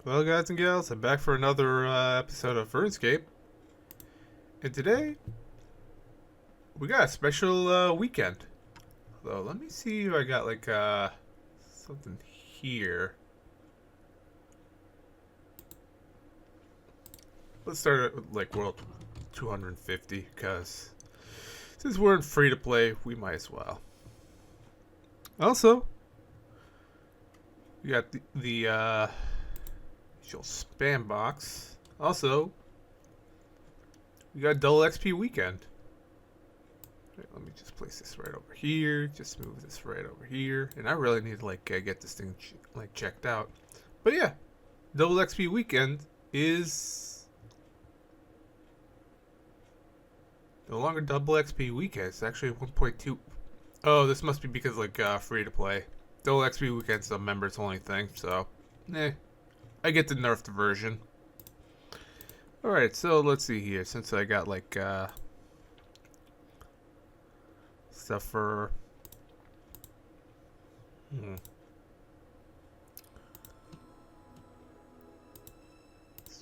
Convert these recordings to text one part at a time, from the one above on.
Well, guys and gals, I'm back for another episode of Runescape, and today we got a special weekend. Though, let me see if I got like something here. Let's start at like World 250, because since we're in free to play, we might as well. Also, we got the usual spam box. Also, we got double XP weekend. Let me just place this right over here. Just move this right over here. And I really need to get this thing checked out. But yeah, double XP weekend is no longer double XP weekend. It's actually 1.2. Oh, this must be because free to play. Double XP weekend's a members only thing. So, I get the nerfed version. All right, so let's see here. Since I got stuff for let's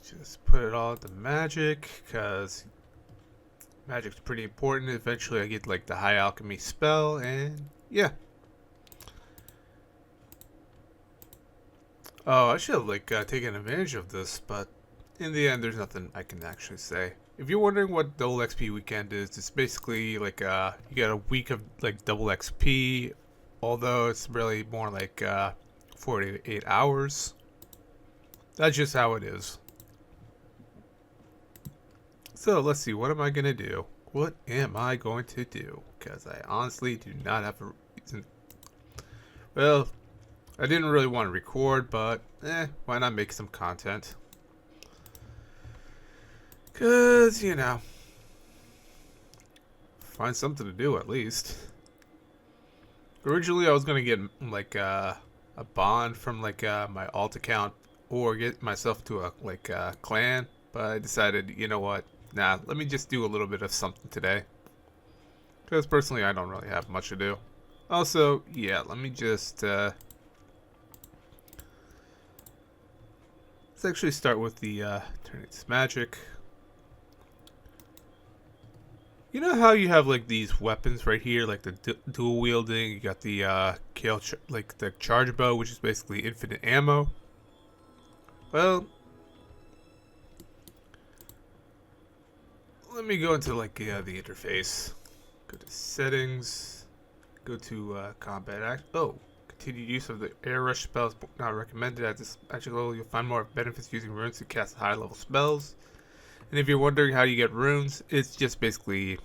just put it all into magic, because magic's pretty important. Eventually I get the high alchemy spell, and yeah. Oh, I should have taken advantage of this, but in the end there's nothing I can actually say. If you're wondering what double XP weekend is, it's basically you get a week of double XP, although it's really more 48 hours. That's just how it is. So let's see, what am I gonna do? What am I going to do? Because I honestly do not have a reason. Well, I didn't really want to record, but why not make some content? Because, find something to do at least. Originally, I was going to get a bond from my alt account, or get myself to a clan, but I decided, you know what? Nah, let me just do a little bit of something today. Because personally, I don't really have much to do. Also, yeah, let me just let's actually start with the turn its magic. You know how you have these weapons right here, like the dual wielding. You got the the charge bow, which is basically infinite ammo. Well, let me go into the interface. Go to settings. Go to combat act. Oh, continued use of the air rush spells not recommended at this magic level. You'll find more benefits using runes to cast high level spells. And if you're wondering how you get runes, it's just basically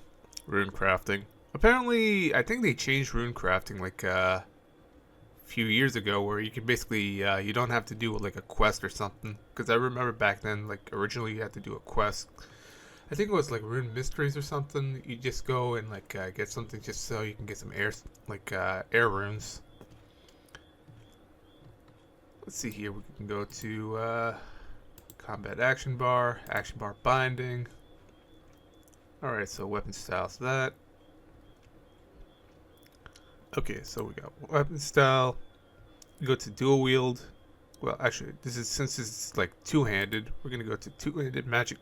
rune crafting. Apparently, I think they changed rune crafting a few years ago, where you can basically you don't have to do a quest or something. Because I remember back then, originally you had to do a quest. I think it was rune mysteries or something. You just go and get something just so you can get some air runes. Let's see here. We can go to combat action bar binding. Alright, so weapon styles that. Okay, so we got weapon style. We go to dual wield. Well, actually, since it's two-handed, we're gonna go to two-handed magic.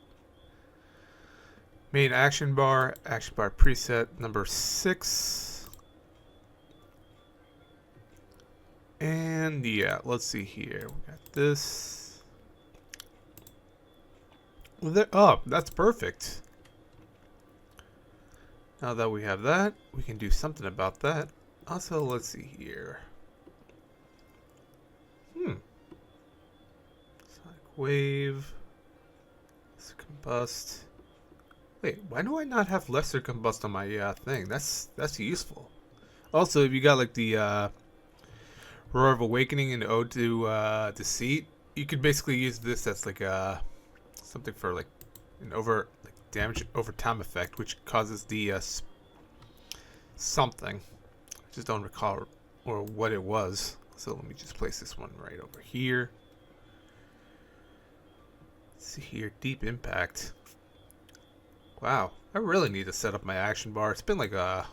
Main action bar preset number 6. And yeah, let's see here. We got this. Oh, that's perfect. Now that we have that, we can do something about that. Also, let's see here. Sonic wave. Lesser combust. Wait, why do I not have lesser combust on my thing? That's useful. Also, if you got the Roar of Awakening and Ode to Deceit, you could basically use this as something for an damage over time effect, which causes the something. I just don't recall or what it was. So let me just place this one right over here. Let's see here, deep impact. Wow, I really need to set up my action bar. It's been a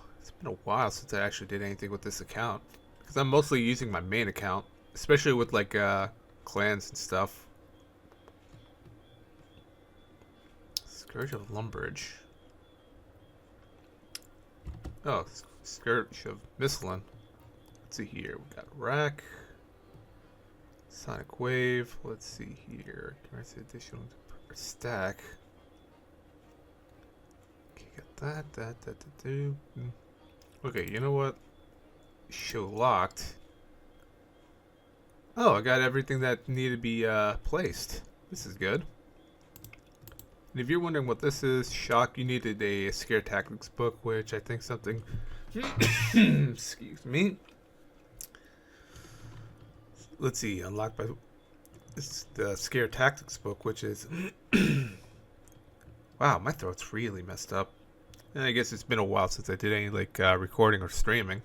while since I actually did anything with this account, because I'm mostly using my main account, especially with clans and stuff. Scourge of Lumberage. Oh, Scourge of Mistlin. Let's see here. We got Rack. Sonic Wave. Let's see here. Grants additional stack. Okay, got that. Okay, you know what? Show locked. Oh, I got everything that needed to be placed. This is good. And if you're wondering what this is, shock, you needed a scare tactics book, which I think something. Excuse me. Let's see, unlocked by. It's the scare tactics book, which is. Wow, my throat's really messed up. And I guess it's been a while since I did any like recording or streaming.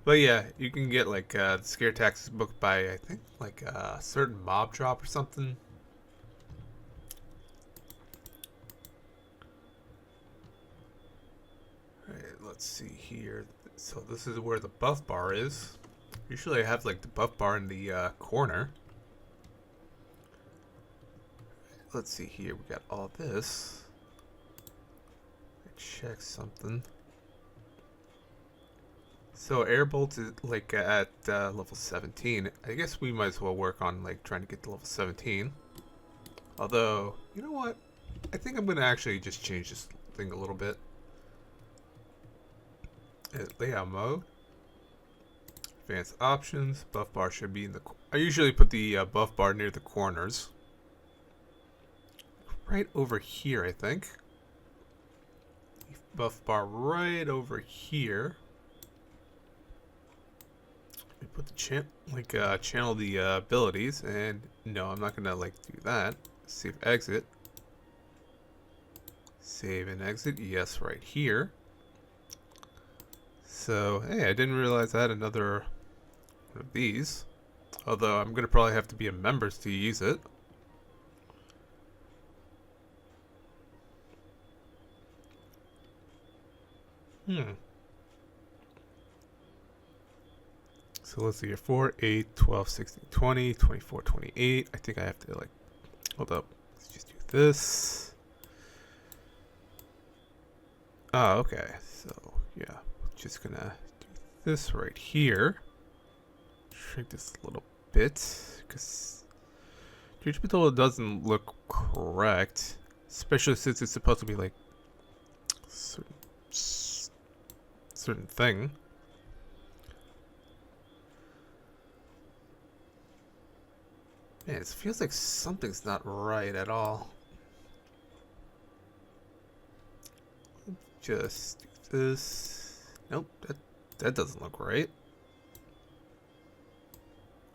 But yeah, you can get like the scare tactics book by I think like a certain mob drop or something. Alright, let's see here. So this is where the buff bar is. Usually I have like the buff bar in the corner. Let's see here. We got all this. Check something. So Airbolt is like at level 17. I guess we might as well work on like trying to get to level 17. Although, you know what? I think I'm gonna actually just change this thing a little bit. Layout mode. Advanced options. Buff bar should be in the. I usually put the buff bar near the corners. Right over here, I think. Buff bar right over here. We put the channel the abilities, and no, I'm not gonna like do that. Save exit. Save and exit. Yes, right here. So hey, I didn't realize I had another one of these. Although I'm gonna probably have to be a member to use it. So let's see here. 4, 8, 12, 16, 20, 24, 28. I think I have to like, hold up. Let's just do this. Oh, okay. So yeah, just gonna do this right here. Shrink this a little bit because truth be told, it doesn't look correct, especially since it's supposed to be like certain thing. Man, it feels like something's not right at all. Just do this. Nope, that doesn't look right.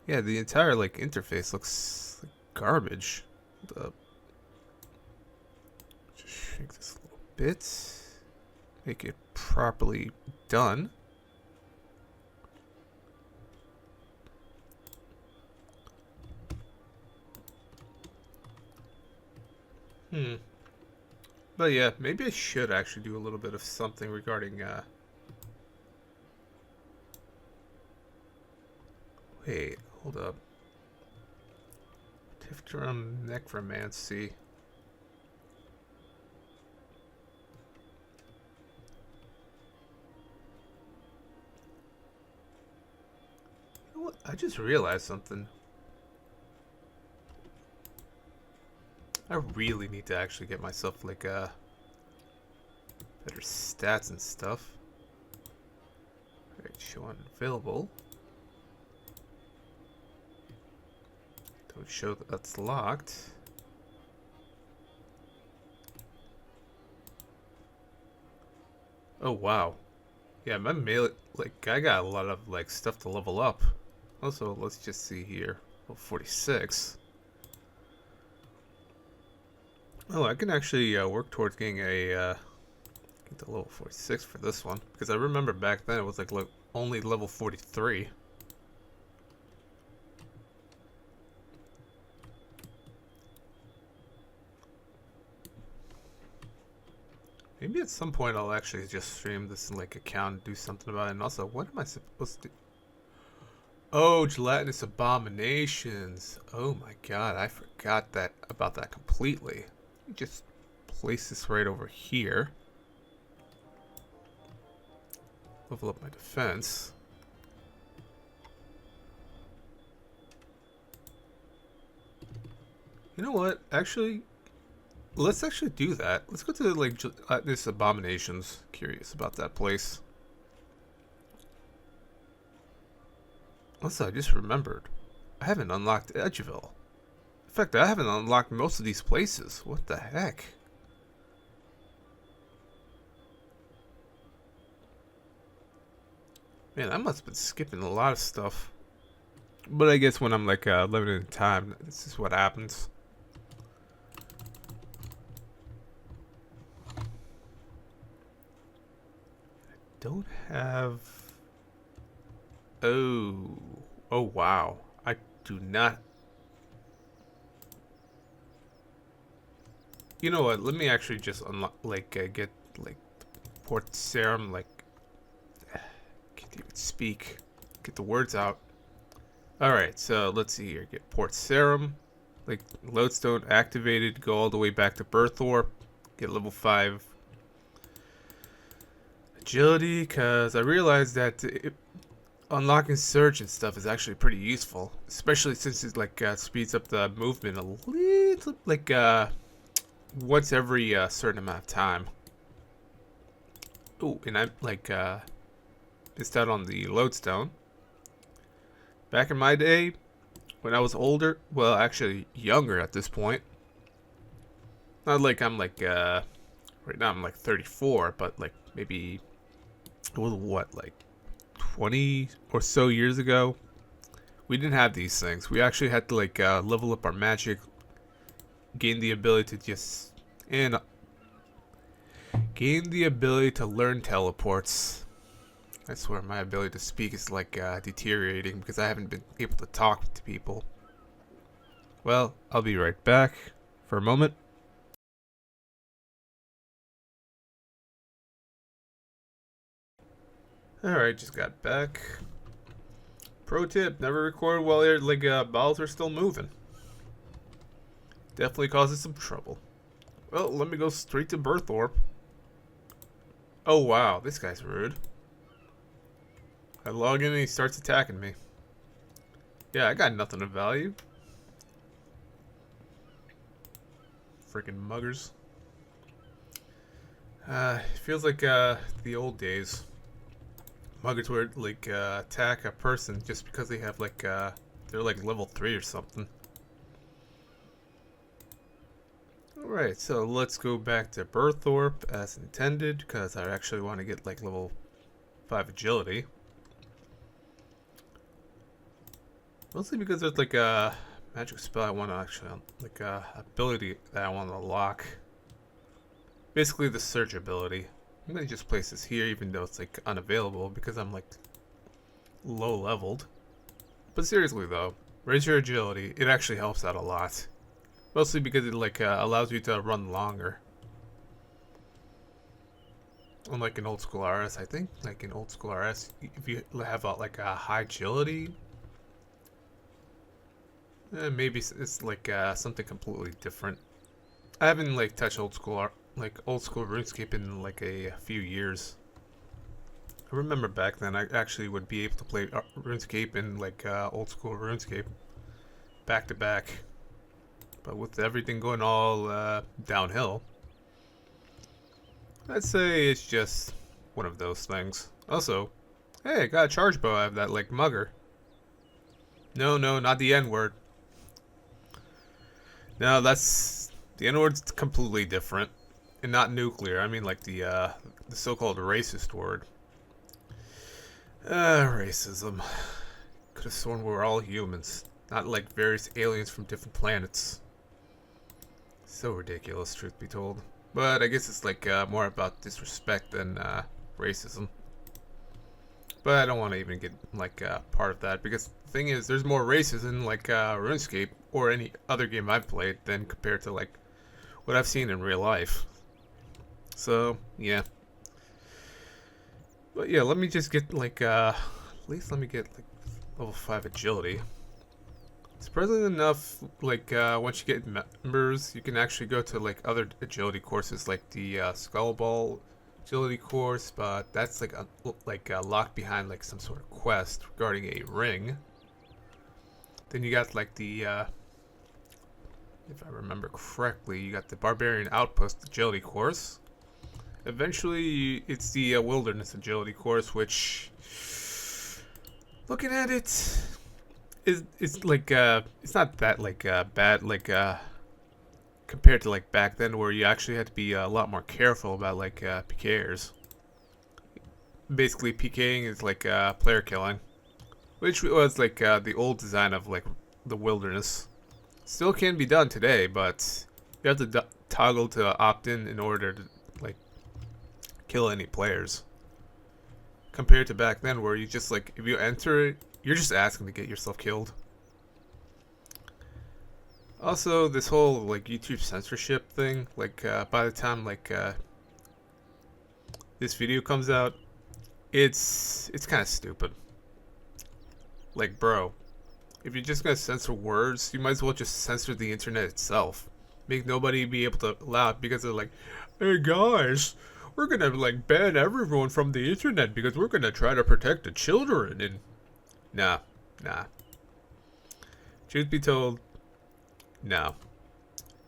Yeah, the entire like interface looks like garbage. Just shrink this a little bit. Make it properly done. But yeah, maybe I should actually do a little bit of something regarding wait, hold up. Tiftrum Necromancy. You know what? I just realized something. I really need to actually get myself like better stats and stuff. Alright, show unavailable. Don't show that that's locked. Oh wow. Yeah, my melee, like I got a lot of like stuff to level up. Also, let's just see here. Level 46. Oh, I can actually work towards getting a get to level 46 for this one because I remember back then it was like only level 43. Maybe at some point I'll actually just stream this like account and do something about it. And also, what am I supposed to do? Oh, gelatinous abominations. Oh my god, I forgot about that completely. just place this right over here. Level up my defense. You know what? Actually, let's actually do that. Let's go to like this Abominations. Curious about that place. Also, I just remembered. I haven't unlocked Edgeville. In fact, I haven't unlocked most of these places. What the heck? Man, I must have been skipping a lot of stuff. But I guess when I'm like limited in time, this is what happens. Don't have... Oh. Oh, wow. I do not... You know what? Let me actually just unlock, like, get, like, Port Serum, like... Can't even speak. Get the words out. Alright, so let's see here. Get Port Serum. Like, lodestone activated. Go all the way back to Berthorpe. Get level 5 agility, because I realized that unlocking surge and stuff is actually pretty useful, especially since it like speeds up the movement a little, like once every certain amount of time. Oh, and I like missed out on the lodestone. Back in my day, when I was older, well, actually younger at this point. Not like I'm like right now I'm like 34, but like maybe it was what, like 20 or so years ago, we didn't have these things. We actually had to like level up our magic, gain the ability to gain the ability to learn teleports. I swear my ability to speak is like deteriorating because I haven't been able to talk to people. Well, I'll be right back for a moment. Alright, just got back. Pro tip, never record while your like balls are still moving. Definitely causes some trouble. Well, let me go straight to Berthorpe. Oh wow, this guy's rude. I log in and he starts attacking me. Yeah, I got nothing of value. Freaking muggers. It feels like the old days. Muggers would like attack a person just because they have like they're like level 3 or something. Alright, so let's go back to Berthorpe as intended, because I actually want to get like level 5 agility. Mostly because there's like a magic spell I want to actually, like a ability that I want to lock. Basically the surge ability. I'm gonna just place this here even though it's like unavailable because I'm like low leveled. But seriously though, raise your agility. It actually helps out a lot. Mostly because it like allows you to run longer. Unlike in old school RS, I think like in old school RS, if you have like a high agility, maybe it's like something completely different. I haven't like touched old school RuneScape in like a few years. I remember back then I actually would be able to play RuneScape and like old school RuneScape back to back. But with everything going all downhill, I'd say it's just one of those things. Also, hey, I got a charge bow. I have that like mugger. No, not the N-word. No, that's the N-word's completely different. And not nuclear. I mean like the so-called racist word. Racism. Could have sworn we were all humans, not like various aliens from different planets. So ridiculous, truth be told. But I guess it's like more about disrespect than racism. But I don't want to even get like part of that, because the thing is, there's more racism in like RuneScape or any other game I've played than compared to like what I've seen in real life. So yeah. But yeah, let me just get like at least let me get like level 5 agility. It's Surprisingly enough, like once you get members, you can actually go to like other agility courses, like the Skull Ball agility course, but that's like locked behind like some sort of quest regarding a ring. Then you got like the, if I remember correctly, you got the Barbarian Outpost agility course. Eventually, it's the Wilderness agility course, which, looking at it, it's like it's not that like bad like compared to like back then where you actually had to be a lot more careful about like PKers. Basically, PKing is like player killing, which was like the old design of like the Wilderness. Still can be done today, but you have to toggle to opt in order to like kill any players. Compared to back then, where you just like if you enter it, you're just asking to get yourself killed. Also, this whole like YouTube censorship thing, like by the time like this video comes out, it's kind of stupid. Like, bro, if you're just gonna censor words, you might as well just censor the internet itself. Make nobody be able to allow it because they're like, hey guys, we're gonna like ban everyone from the internet because we're gonna try to protect the children. And nah. Truth be told, no.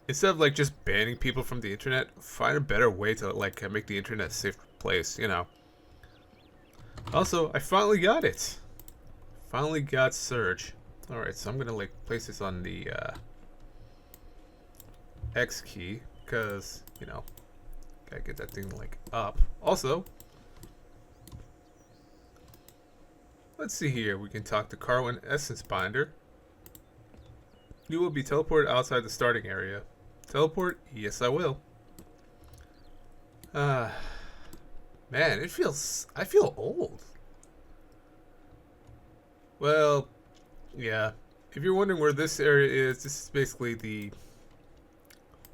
Instead of like just banning people from the internet, find a better way to like make the internet a safe place, you know. Also, I finally got it. Finally got Surge. Alright, so I'm gonna like place this on the X key, because, you know, gotta get that thing like up. Also, let's see here. We can talk to Carwin Essence Binder. You will be teleported outside the starting area. Teleport? Yes, I will. Man, I feel old. Well, yeah. If you're wondering where this area is, this is basically the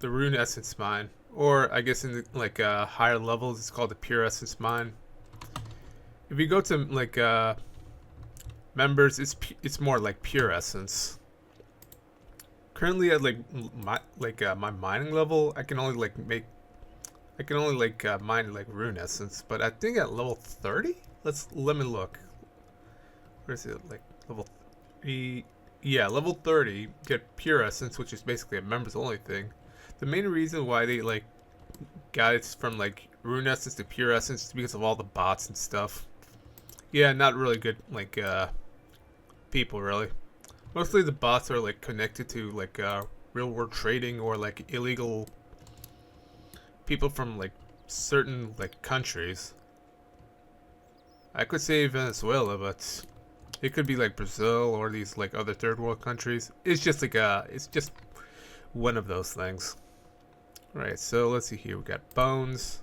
Rune Essence Mine. Or, I guess in the, like, higher levels, it's called the Pure Essence Mine. If you go to, like, members, it's more like Pure Essence. Currently at, like, my mining level, I can only, like, mine, like, Rune Essence. But I think at level 30? Let me look. Where is it? Like, level 3... Yeah, level 30, get Pure Essence, which is basically a members only thing. The main reason why they like got it from like Rune Essence to Pure Essence is because of all the bots and stuff. Yeah, not really good like people really. Mostly the bots are like connected to like real world trading or like illegal people from like certain like countries. I could say Venezuela, but it could be like Brazil or these like other third world countries. It's just like it's just one of those things. Alright, so let's see here. We got bones.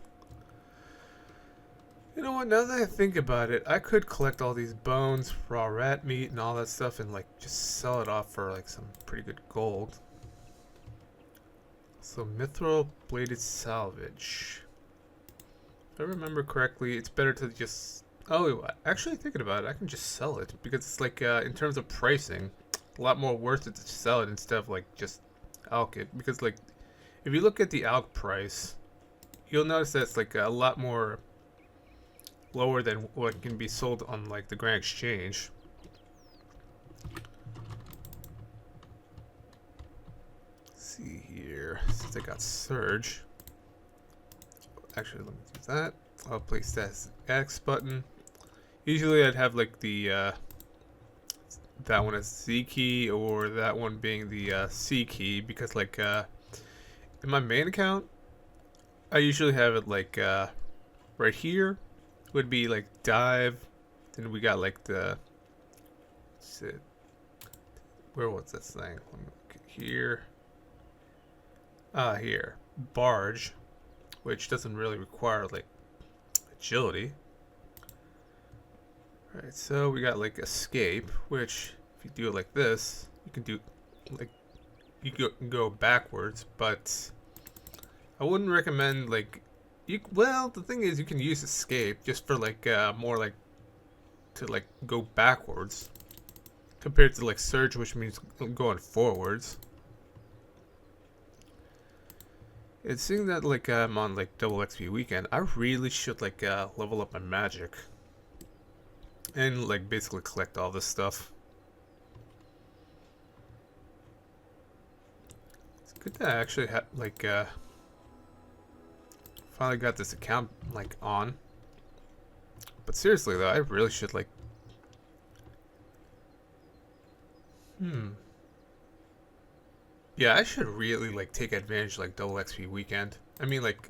You know what, now that I think about it, I could collect all these bones, raw rat meat and all that stuff and like just sell it off for like some pretty good gold. So mithril bladed salvage. If I remember correctly, it's better to just... Oh, actually thinking about it, I can just sell it because it's like in terms of pricing, a lot more worth it to sell it instead of like just alch it. Because like if you look at the alch price, you'll notice that it's like a lot more lower than what can be sold on like the Grand Exchange. Let's see here, since I got Surge. Actually, let me do that. I'll place that as X button. Usually I'd have like the that one as Z key or that one being the C key because like in my main account I usually have it like right here would be like dive, then we got like the where was this thing? Let me look here. Here. Barge, which doesn't really require like agility. Alright, so we got like escape, which if you do it like this, you can do like you can go backwards, but I wouldn't recommend like well, the thing is you can use escape just for like more like to like go backwards. compared to like surge, which means going forwards. And seeing that like I'm on like double XP weekend, I really should like level up my magic and like basically collect all this stuff. It's good that I actually have like finally got this account like on. But seriously though, I really should like yeah, I should really like take advantage of, like double XP weekend. I mean like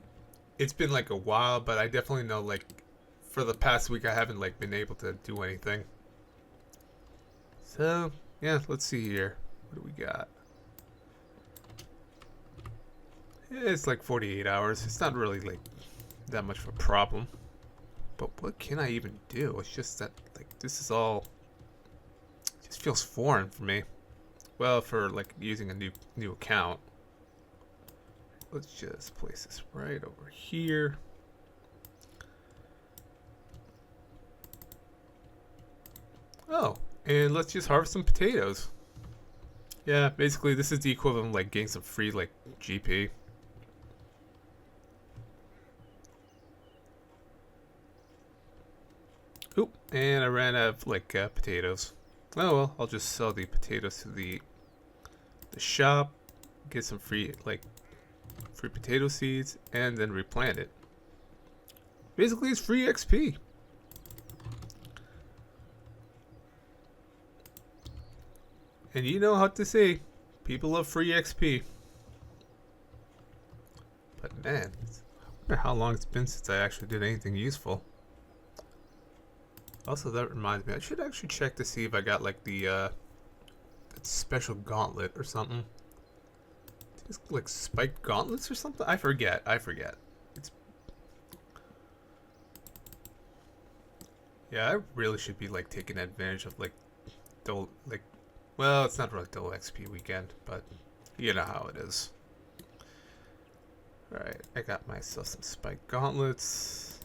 it's been like a while, but I definitely know like for the past week I haven't like been able to do anything. So yeah, let's see here. What do we got? It's like 48 hours. It's not really like that much of a problem. But what can I even do? It's just that like this is all just feels foreign for me. Well, for like using a new account. Let's just place this right over here. Oh, and let's just harvest some potatoes. Yeah, basically this is the equivalent of like getting some free like GP. Oop, and I ran out of like potatoes. Oh well, I'll just sell the potatoes to the shop, get some free potato seeds, and then replant it. Basically, it's free XP. And you know how to say, people love free XP. But man, I wonder how long it's been since I actually did anything useful. Also, that reminds me, I should actually check to see if I got like the special gauntlet or something. It's like spiked gauntlets or something? I forget. It's yeah, I really should be like taking advantage of like double like well, it's not really double XP weekend, but you know how it is. Alright, I got myself some spiked gauntlets.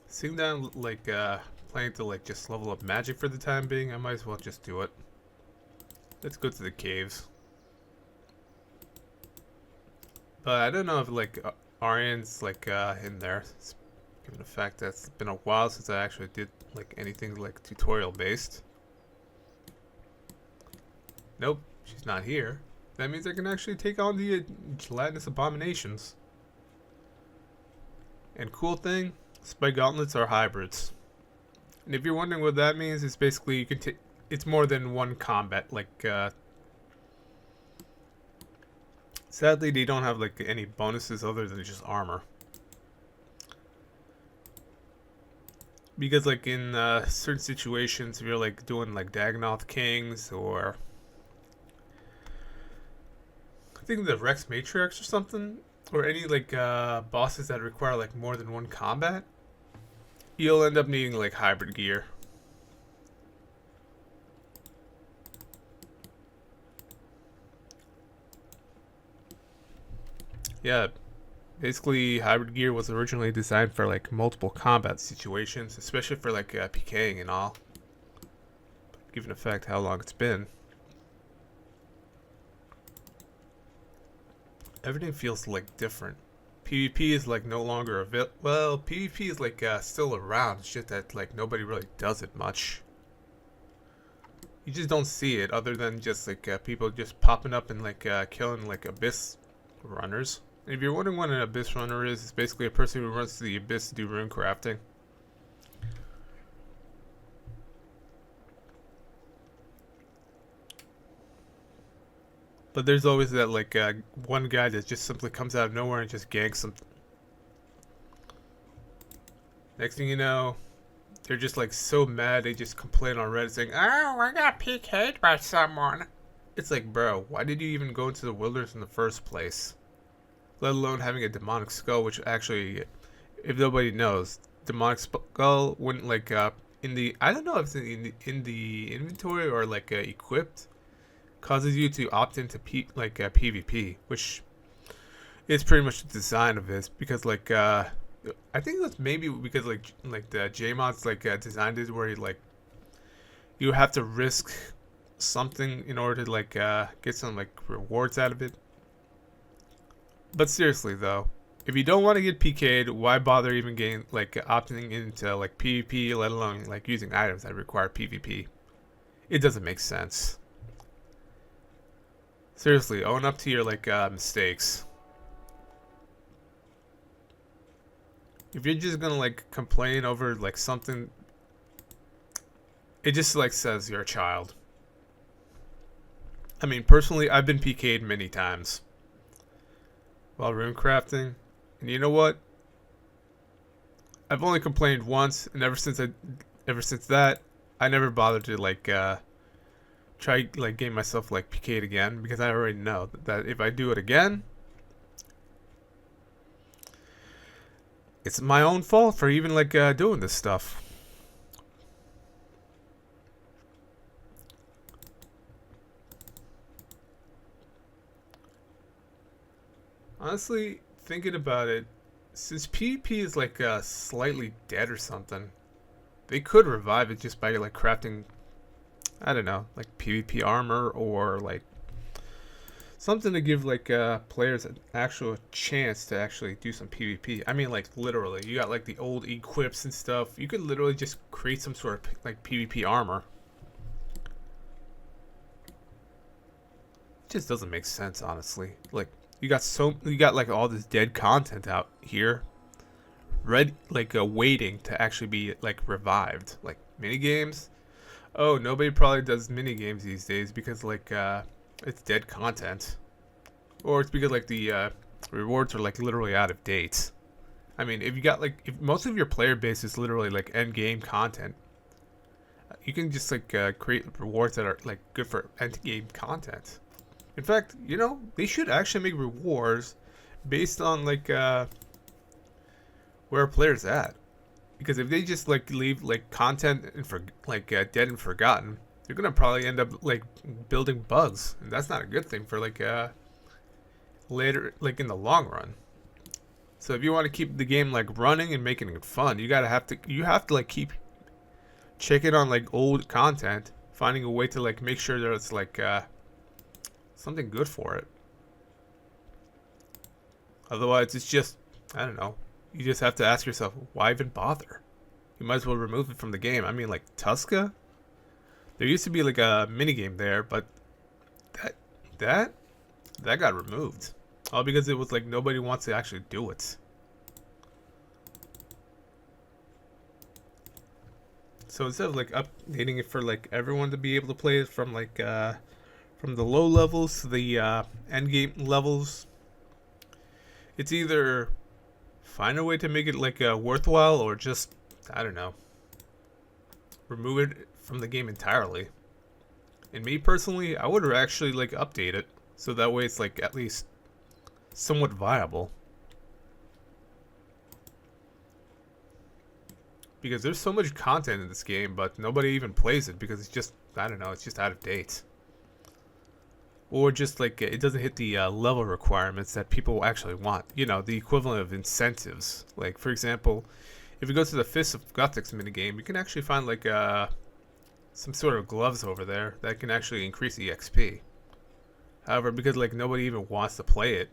Seeing that I'm like planning to like just level up magic for the time being, I might as well just do it. Let's go to the caves. But I don't know if like Arian's like in there, given the fact that it's been a while since I actually did like anything like tutorial based. Nope, she's not here. That means I can actually take on the gelatinous abominations. And cool thing, spike gauntlets are hybrids. And if you're wondering what that means, it's basically you can take. It's more than one combat. Like, sadly, they don't have like any bonuses other than just armor. Because like in certain situations, if you're like doing like Dagonoth Kings or I think the Rex Matriarchs or something, or any like bosses that require like more than one combat, you'll end up needing like hybrid gear. Yeah, basically hybrid gear was originally designed for like multiple combat situations, especially for like PKing and all. Given the fact how long it's been, everything feels like different. PvP is like no longer available. Well, PvP is like still around. It's just that like nobody really does it much. You just don't see it other than just like people just popping up and like killing like abyss runners. And if you're wondering what an abyss runner is, it's basically a person who runs to the abyss to do rune crafting. But there's always that like one guy that just simply comes out of nowhere and just ganks something. Next thing you know, they're just like so mad they just complain on Reddit saying, "Oh, I got PK'd by someone." It's like, bro, why did you even go into the wilderness in the first place? Let alone having a demonic skull, which actually, if nobody knows, demonic skull wouldn't like in the I don't know if it's in the inventory or like equipped, causes you to opt into PvP, which is pretty much the design of this because like I think that's maybe because like the JMod's like designed it where he like you have to risk something in order to like get some like rewards out of it. But seriously though, if you don't want to get PK'd, why bother even getting like opting into like PvP, let alone like using items that require PvP? It doesn't make sense. Seriously, own up to your like mistakes. If you're just gonna like complain over like something, it just like says you're a child. I mean, personally, I've been PK'd many times while rune crafting, and you know what? I've only complained once, and ever since that, I never bothered to like try like getting myself like PK'd again, because I already know that if I do it again, it's my own fault for even like doing this stuff. Honestly, thinking about it, since PvP is like slightly dead or something, they could revive it just by like crafting, I don't know, like PvP armor or like something to give like players an actual chance to actually do some PvP. I mean, like literally, you got like the old equips and stuff. You could literally just create some sort of like PvP armor. It just doesn't make sense, honestly. Like you got like all this dead content out here, waiting to actually be like revived. Like mini games. Oh, nobody probably does mini games these days because like it's dead content, or it's because like the rewards are like literally out of date. I mean, if you got like if most of your player base is literally like end game content, you can just like create rewards that are like good for end game content. In fact, you know, they should actually make rewards based on like where a player's at. Because if they just like leave like content and dead and forgotten, you're gonna probably end up like building bugs, and that's not a good thing for like later like in the long run. So if you want to keep the game like running and making it fun, you have to like keep checking on like old content, finding a way to like make sure that it's like something good for it. Otherwise, it's just, I don't know. You just have to ask yourself, why even bother? You might as well remove it from the game. I mean, like Tuska, there used to be like a mini game there, but that that that got removed, all because it was like nobody wants to actually do it. So instead of like updating it for like everyone to be able to play it from the low levels to the end game levels, it's either find a way to make it like worthwhile, or just, I don't know, remove it from the game entirely. And me personally, I would actually like update it so that way it's like at least somewhat viable. Because there's so much content in this game, but nobody even plays it because it's just, I don't know, it's just out of date. Or just like it doesn't hit the level requirements that people actually want. You know, the equivalent of incentives. Like, for example, if you go to the Fist of Gothics minigame, you can actually find like some sort of gloves over there that can actually increase the XP. However, because like nobody even wants to play it,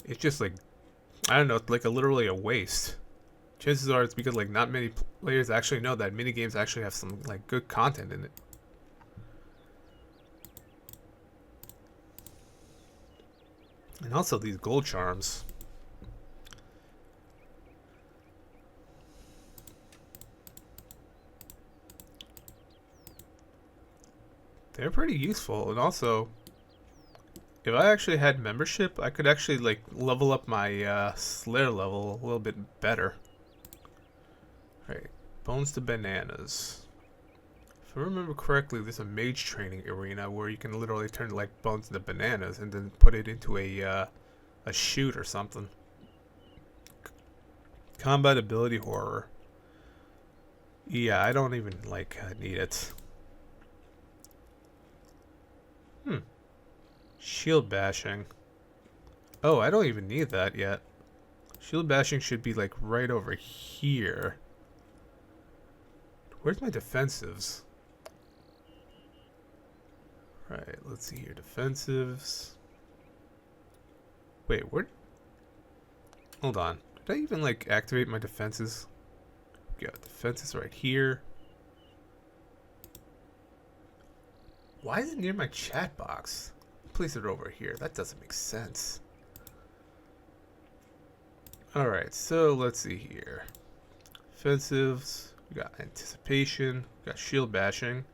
it's just like, I don't know, it's like literally a waste. Chances are it's because like not many players actually know that minigames actually have some like good content in it. And also these gold charms. They're pretty useful, and also, if I actually had membership, I could actually like level up my Slayer level a little bit better. Alright, bones to bananas. If I remember correctly, there's a mage training arena where you can literally turn like bones into bananas and then put it into a shoot or something. Combat ability horror. Yeah, I don't even like need it. Shield bashing. Oh, I don't even need that yet. Shield bashing should be like right over here. Where's my defensives? Right, let's see here. Defensives. Wait, where? Hold on. Did I even like activate my defenses? We got defenses right here. Why is it near my chat box? Place it over here. That doesn't make sense. Alright, so let's see here. Offensives. We got anticipation. We got shield bashing.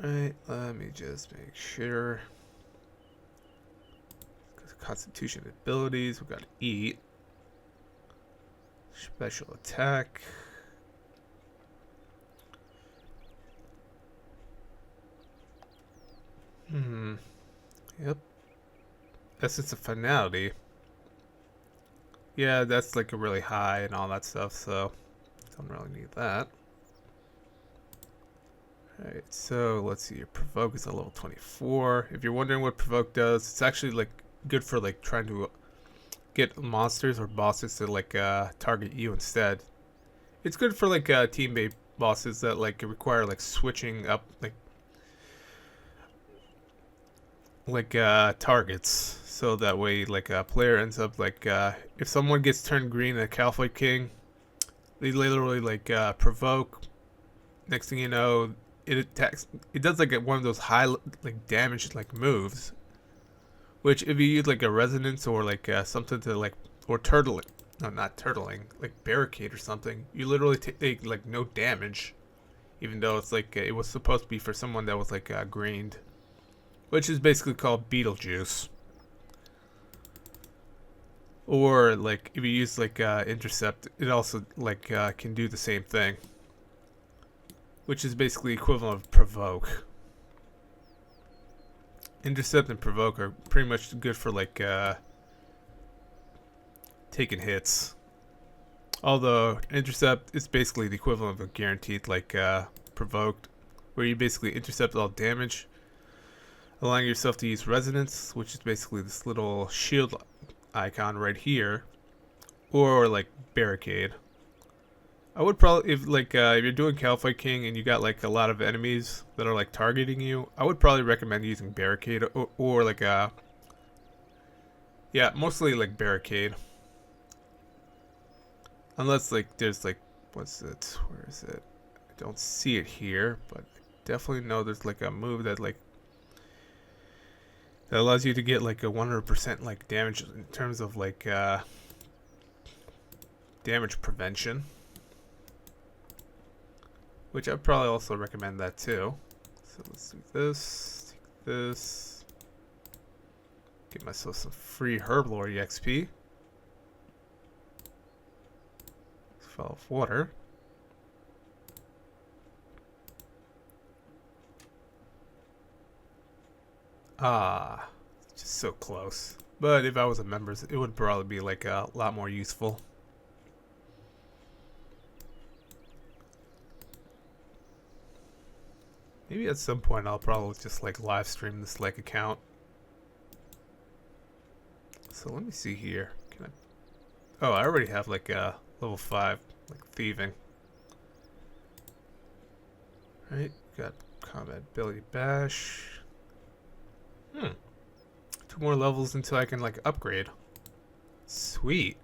Alright, let me just make sure. Constitution abilities. We got eat. Special attack. Yep. Essence of finality. Yeah, that's like a really high and all that stuff, so don't really need that. Alright, so let's see. Your provoke is a level 24. If you're wondering what provoke does, it's actually like good for like trying to get monsters or bosses to like target you instead. It's good for like team-based bosses that like require like switching up like targets, so that way like a player ends up like if someone gets turned green in a Calfight King, they literally like provoke. Next thing you know, it attacks. It does like one of those high like damage like moves, which if you use like a resonance or like something to like or turtling, no, not turtling, like barricade or something, you literally take like no damage, even though it's like it was supposed to be for someone that was like greened. Which is basically called Beetlejuice. Or like if you use like intercept, it also like can do the same thing. Which is basically equivalent of provoke. Intercept and provoke are pretty much good for like taking hits. Although intercept is basically the equivalent of a guaranteed like provoked, where you basically intercept all damage, allowing yourself to use resonance, which is basically this little shield icon right here, or like barricade. I would probably, if like if you're doing Calfight King and you got like a lot of enemies that are like targeting you, I would probably recommend using barricade or like yeah, mostly like barricade. Unless like there's like, what's it? Where is it? I don't see it here, but I definitely know there's like a move that like that allows you to get like a 100% like damage in terms of like damage prevention, which I'd probably also recommend that too. So let's do this, take this, get myself some free Herblore EXP. Fall of water. Ah, just so close. But if I was a member, it would probably be like a lot more useful. Maybe at some point I'll probably just like live stream this like account. So let me see here. Can I? Oh, I already have like a level 5 like thieving. Right, got combat ability bash. 2 more levels until I can like upgrade. Sweet.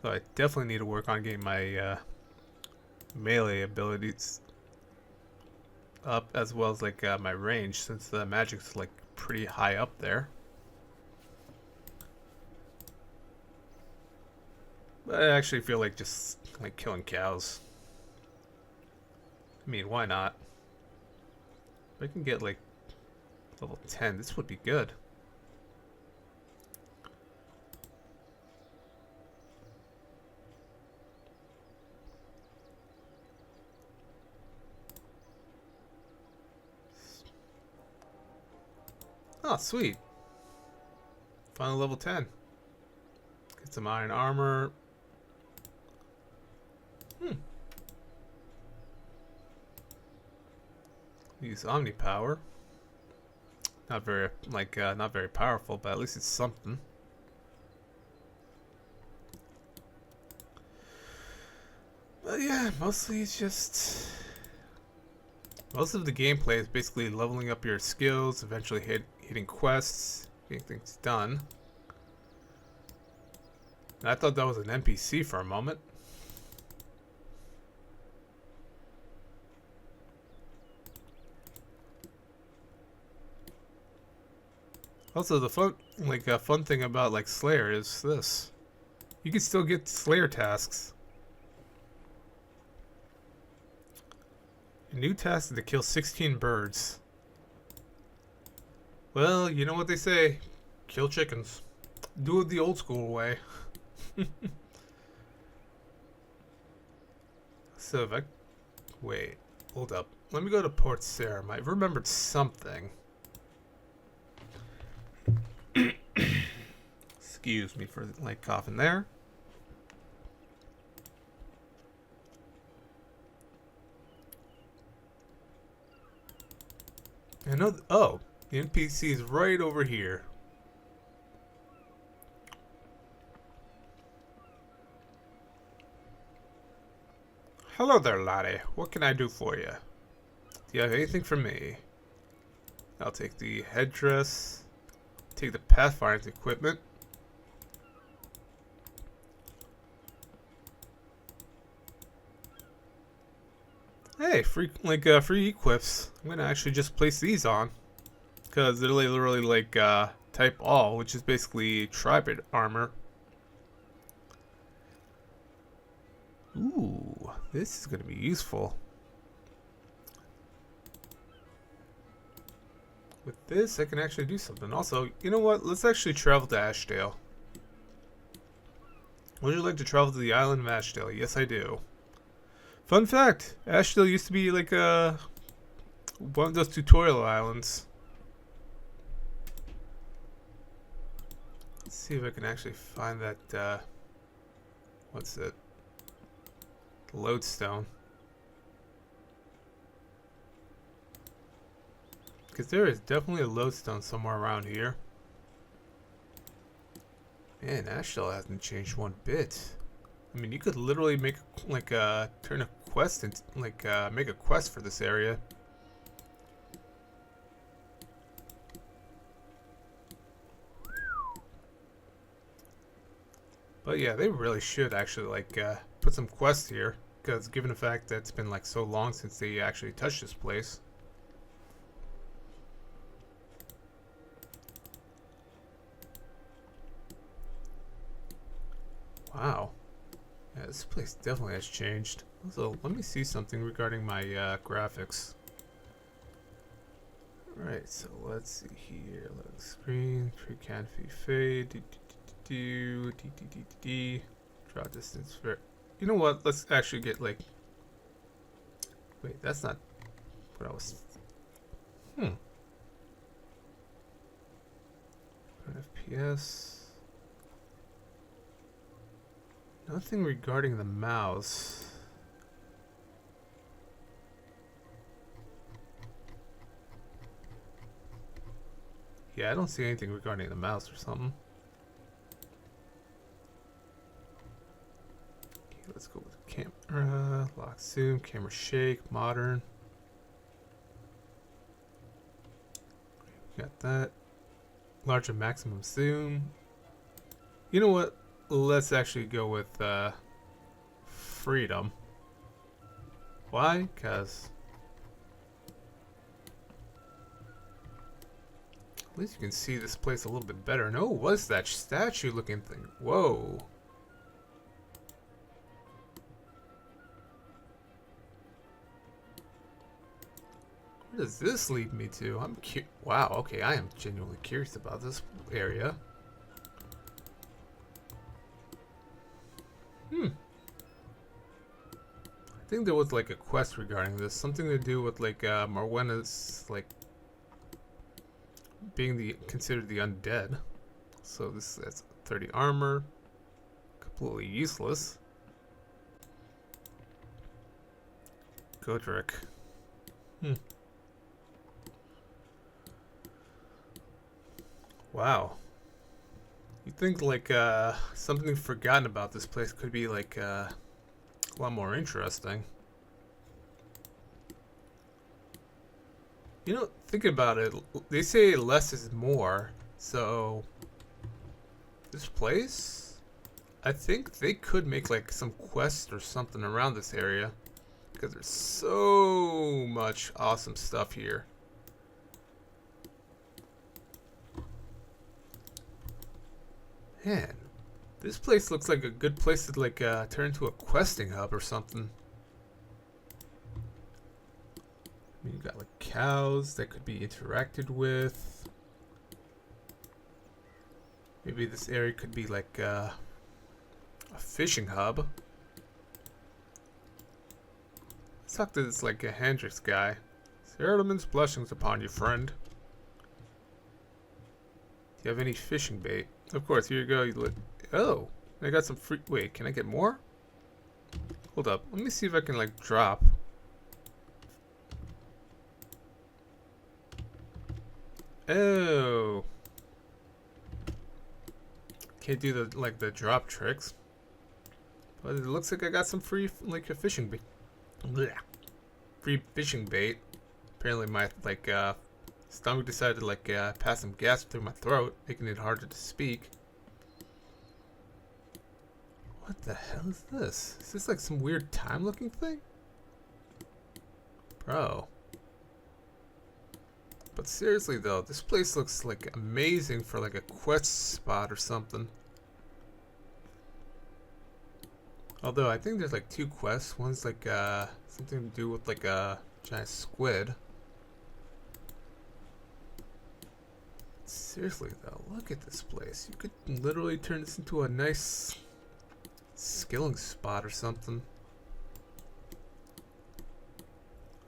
So I definitely need to work on getting my melee abilities up, as well as like my range, since the magic's like pretty high up there. But I actually feel like just like killing cows. I mean, why not? If I can get like level 10, this would be good. Oh, sweet. Final level 10. Get some iron armor. Use Omni Power. Not very like not very powerful, but at least it's something. Mostly it's just... Most of the gameplay is basically leveling up your skills, eventually hitting quests, getting things done. And I thought that was an NPC for a moment. Also, the fun thing about like Slayer is this: you can still get Slayer tasks. A new task is to kill 16 birds. Well, you know what they say: kill chickens. Do it the old school way. So if I wait, hold up. Let me go to Port Sarim. I remembered something. Excuse me for the light coughing there. I know. Oh, the NPC is right over here. Hello there, laddie. What can I do for you? Do you have anything for me? I'll take the headdress. Take the Pathfinder's equipment. Hey, free free equips. I'm gonna actually just place these on, because they're literally like type all, which is basically tribrid armor. Ooh, this is gonna be useful. With this, I can actually do something. Also, you know what? Let's actually travel to Ashdale. Would you like to travel to the island of Ashdale? Yes, I do. Fun fact, Ashdale used to be like one of those tutorial islands. Let's see if I can actually find that, what's it? Lodestone. Because there is definitely a lodestone somewhere around here. Man, Ashdale hasn't changed one bit. I mean, you could literally make turn a quest into make a quest for this area. But yeah, they really should actually put some quests here, because given the fact that it's been like so long since they actually touched this place. Wow. Yeah, this place definitely has changed. So let me see something regarding my graphics. Alright, so let's see here. Load screen, tree canopy fade, draw distance for. You know what? Let's actually get like. Wait, that's not what I was. FPS. Nothing regarding the mouse. Yeah, I don't see anything regarding the mouse or something. Okay, let's go with camera, lock zoom, camera shake, modern. Got that. Larger maximum zoom. You know what? Let's actually go with freedom. Why? Because at least you can see this place a little bit better. No, what's that statue looking thing? Whoa. Where does this lead me to? Wow, okay, I am genuinely curious about this area. I think there was like a quest regarding this. Something to do with like Morwenna's like being considered the undead. So that's 30 armor. Completely useless. Godric. Wow. You think like something forgotten about this place could be like a lot more interesting. You know, think about it. They say less is more. So, this place, I think they could make like some quest or something around this area. Because there's so much awesome stuff here. Man, this place looks like a good place to like turn into a questing hub or something. I mean, you got like cows that could be interacted with. Maybe this area could be like a fishing hub. Let's talk to this like a Hendrix guy. Cerements blessings upon you, friend. Do you have any fishing bait? Of course, here you go. Oh, I got some free. Wait, can I get more? Hold up. Let me see if I can like drop. Oh. Can't do the drop tricks. But it looks like I got some free like a fishing bait. Blech. Free fishing bait. Apparently my stomach decided to like pass some gas through my throat, making it harder to speak. What the hell is this? Is this like some weird time looking thing? Bro. But seriously though, this place looks like amazing for like a quest spot or something. Although I think there's like two quests. One's like something to do with like a giant squid. Seriously though, look at this place. You could literally turn this into a nice skilling spot or something.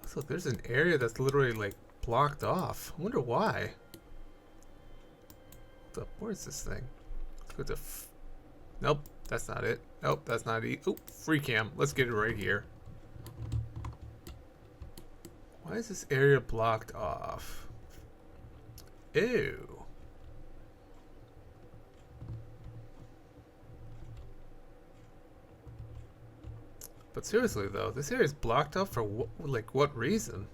Also, there's an area that's literally like blocked off. I wonder why. Hold up, where's this thing? Let's go to nope, that's not it. Nope, that's not it. Oh, free cam. Let's get it right here. Why is this area blocked off? Ew. But seriously though, this area is blocked off for what reason?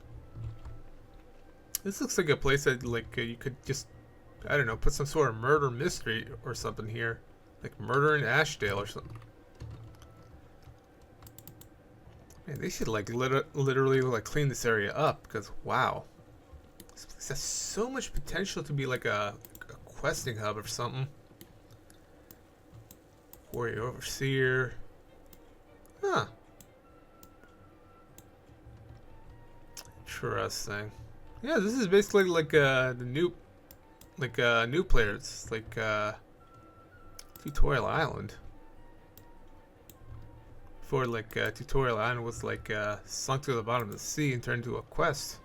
This looks like a place that like you could just, I don't know, put some sort of murder mystery or something here, like Murder in Ashdale or something. Man, they should like literally like clean this area up because wow, this place has so much potential to be like a questing hub or something. Warrior Overseer. Huh. Interesting. Yeah, this is basically like the new players, like Tutorial Island. Before like Tutorial Island was like sunk to the bottom of the sea and turned into a quest.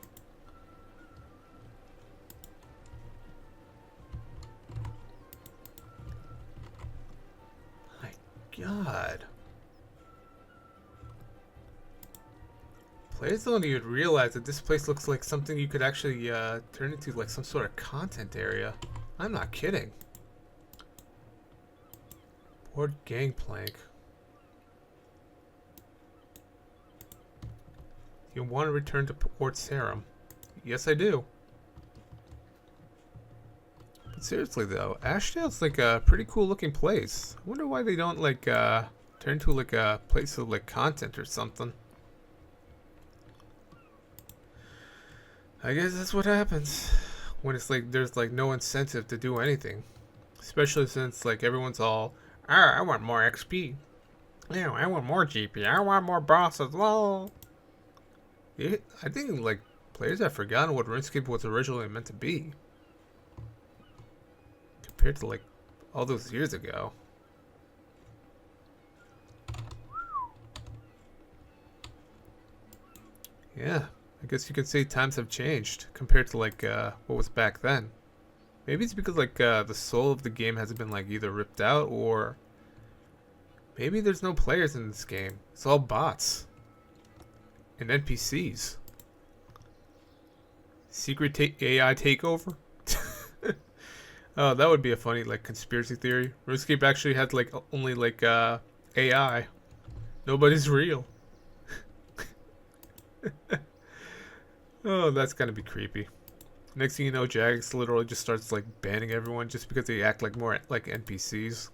My God. Players don't even realize that this place looks like something you could actually turn into like some sort of content area. I'm not kidding. Board Gangplank. You want to return to Port Sarum? Yes, I do. But seriously though, Ashdale's like a pretty cool looking place. I wonder why they don't like turn into like a place of like content or something. I guess that's what happens when it's like there's like no incentive to do anything, especially since like everyone's all, I want more XP, yeah, I want more GP, I want more bosses. Lol. I think like players have forgotten what RuneScape was originally meant to be compared to like all those years ago. Yeah. I guess you could say times have changed compared to like what was back then. Maybe it's because like the soul of the game hasn't been like either ripped out or maybe there's no players in this game. It's all bots and NPCs. Secret AI takeover? Oh, that would be a funny like conspiracy theory. RuneScape actually had like only like AI. Nobody's real. Oh, that's gonna be creepy. Next thing you know, Jax literally just starts like banning everyone just because they act like more like NPCs.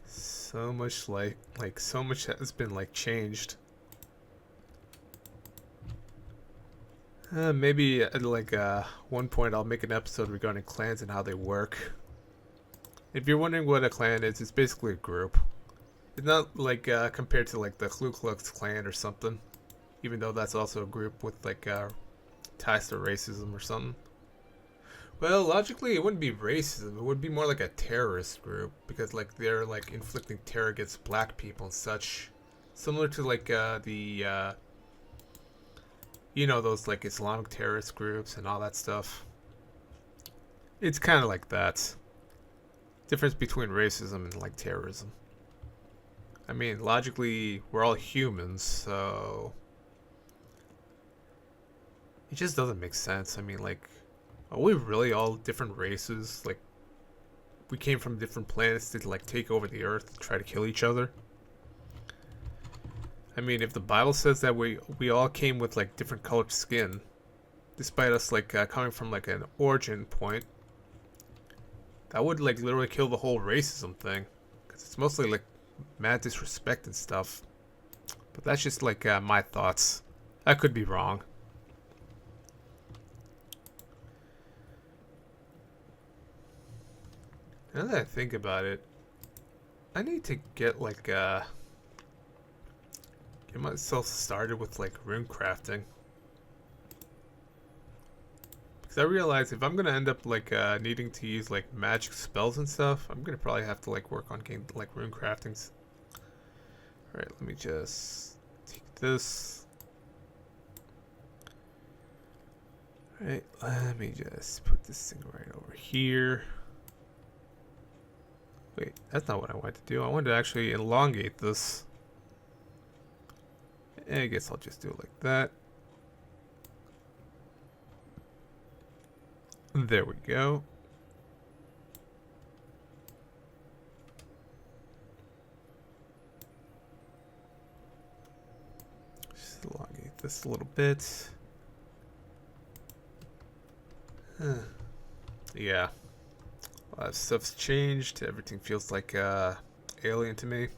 So much like so much has been like changed. Maybe at like one point I'll make an episode regarding clans and how they work. If you're wondering what a clan is, it's basically a group. It's not like compared to like the Ku Klux Klan or something, even though that's also a group with like ties to racism or something. Well, logically, it wouldn't be racism. It would be more like a terrorist group because like they're like inflicting terror against black people and such, similar to like the you know those like Islamic terrorist groups and all that stuff. It's kind of like that. Difference between racism and like terrorism. I mean, logically, we're all humans, so it just doesn't make sense. I mean, like, are we really all different races? Like, we came from different planets to like take over the Earth, try to kill each other. I mean, if the Bible says that we all came with like different colored skin, despite us like coming from like an origin point, that would like literally kill the whole racism thing, because it's mostly like mad disrespect and stuff. But that's just like my thoughts. I could be wrong. Now that I think about it, I need to get like get myself started with like rune crafting. Because I realize if I'm gonna end up like needing to use like magic spells and stuff, I'm gonna probably have to like work on getting like rune craftings. Alright, let me just take this. Alright, let me just put this thing right over here. Wait, that's not what I wanted to do. I wanted to actually elongate this. I guess I'll just do it like that. There we go. Just elongate this a little bit. Yeah. A lot of stuff's changed. Everything feels like alien to me.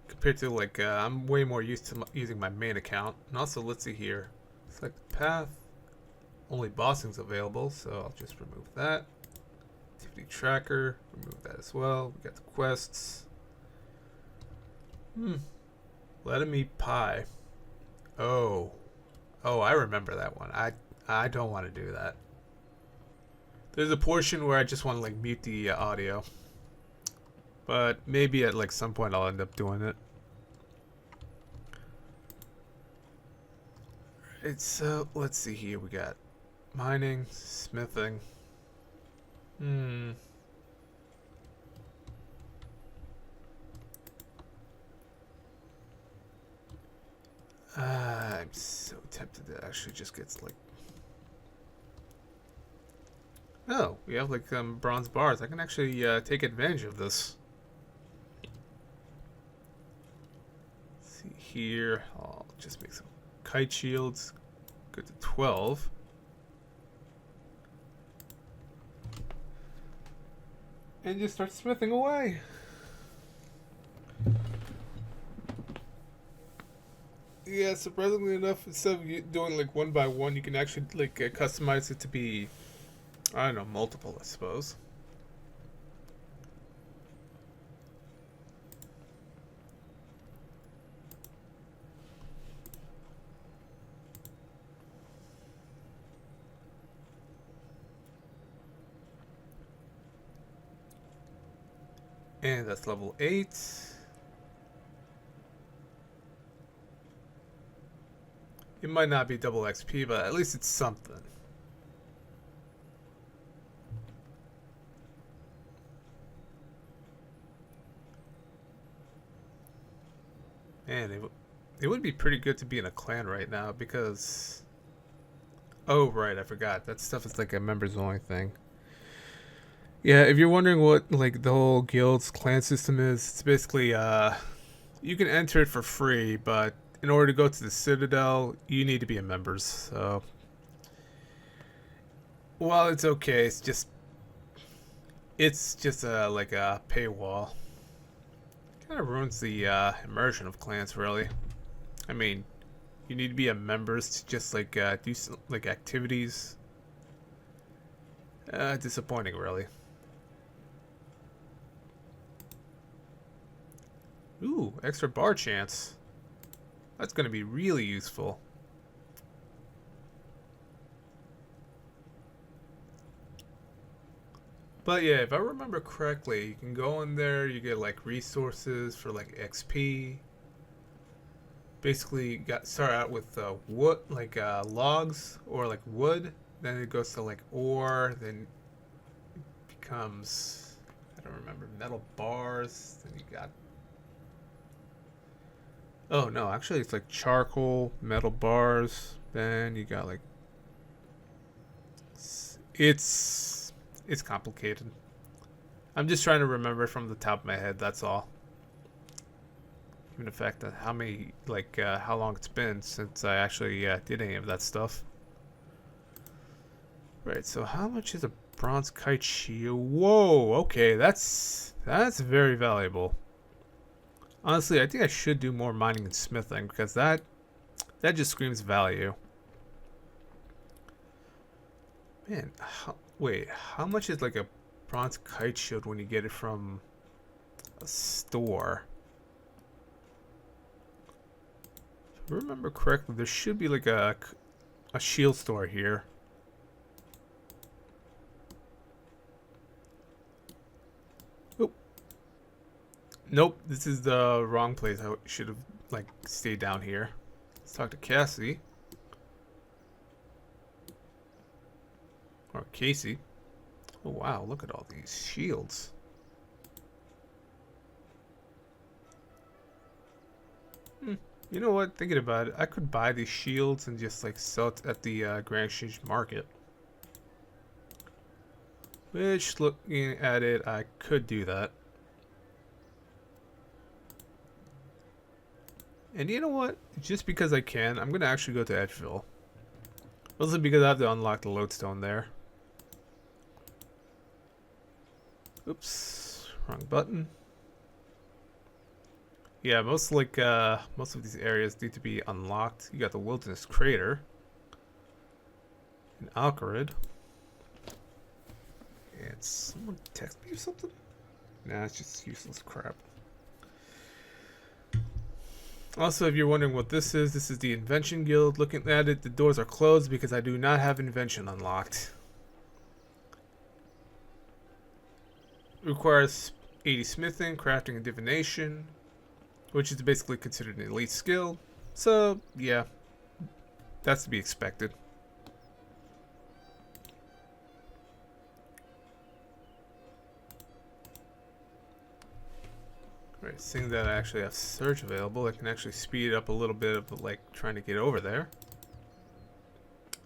Compared to like, I'm way more used to using my main account. And also, let's see here. Select the path. Only bossing's available, so I'll just remove that. Activity tracker, remove that as well. We got the quests. Let him eat pie. Oh, I remember that one. I don't want to do that. There's a portion where I just want to like mute the audio, but maybe at like some point I'll end up doing it. It's let's see here. We got mining, smithing. I'm so tempted to actually just get like. Oh, we have like bronze bars. I can actually take advantage of this. Let's see here. I'll just make some kite shields. Go to 12. And just start smithing away. Yeah, surprisingly enough, instead of doing like one by one, you can actually like customize it to be, I don't know, multiple, I suppose. And that's level 8. It might not be double XP, but at least it's something. Man, it would be pretty good to be in a clan right now because... Oh, right, I forgot. That stuff is like a members only thing. Yeah, if you're wondering what like the whole guild's clan system is, it's basically you can enter it for free, but in order to go to the Citadel, you need to be a member. So while it's okay, it's just like a paywall. Kind of ruins the immersion of clans, really. I mean, you need to be a member to just like do some, like activities. Disappointing, really. Ooh, extra bar chance. That's going to be really useful. But yeah, if I remember correctly, you can go in there, you get like resources for like XP. Basically, you got start out with wood, like logs or like wood. Then it goes to like ore. Then it becomes, I don't remember, metal bars. Then you got, oh no, actually it's like charcoal, metal bars. Then you got like, it's complicated. I'm just trying to remember from the top of my head. That's all. Given the fact that how many, like, how long it's been since I actually did any of that stuff. Right. So how much is a bronze kite shield? Whoa. Okay, that's very valuable. Honestly, I think I should do more mining and smithing because that just screams value. Man, wait, how much is like a bronze kite shield when you get it from a store? If I remember correctly, there should be like a shield store here. Oh. Nope, this is the wrong place. I should have like stayed down here. Let's talk to Cassie. Or Casey. Oh wow, look at all these shields. You know what? Thinking about it, I could buy these shields and just like sell it at the Grand Exchange Market. Which, looking at it, I could do that. And you know what? Just because I can, I'm gonna actually go to Edgeville. Mostly because I have to unlock the lodestone there. Oops, wrong button. Yeah, most of these areas need to be unlocked. You got the Wilderness Crater in Alcarid. And someone text me or something? Nah, it's just useless crap. Also, if you're wondering what this is the Invention Guild. Looking at it, the doors are closed because I do not have Invention unlocked. Requires 80 smithing, crafting, and divination, which is basically considered an elite skill. So, yeah, that's to be expected. Right, seeing that I actually have search available, I can actually speed up a little bit of like trying to get over there.